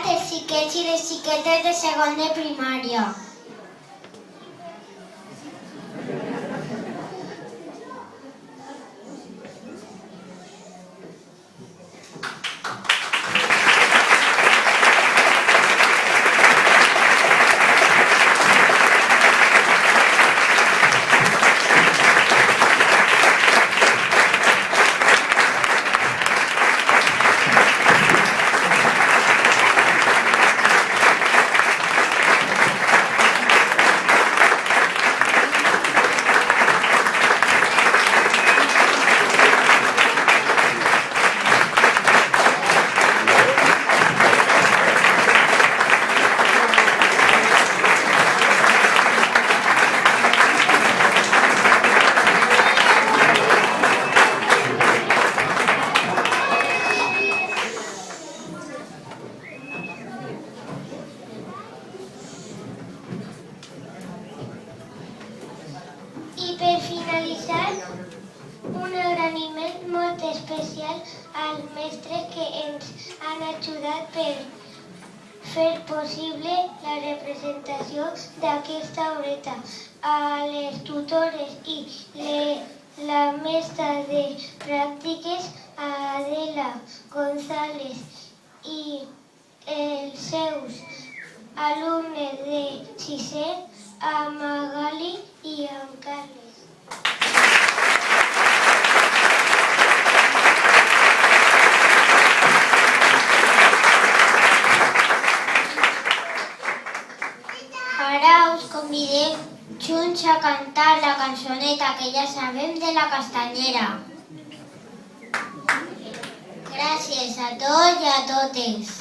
cantat els xiquets i les xiquetes de segon de primària. I per finalitzar, un agraïment molt especial als mestres que ens han ajudat per fer possible la representació d'aquesta obreta, a les tutores i la mestra de pràctiques, a Adela González i els seus alumnes de sisè, a Magali i a Carles. Ara us convidem junts a cantar la cançoneta que ja sabem de la Castanyera. Gràcies a tots i a totes.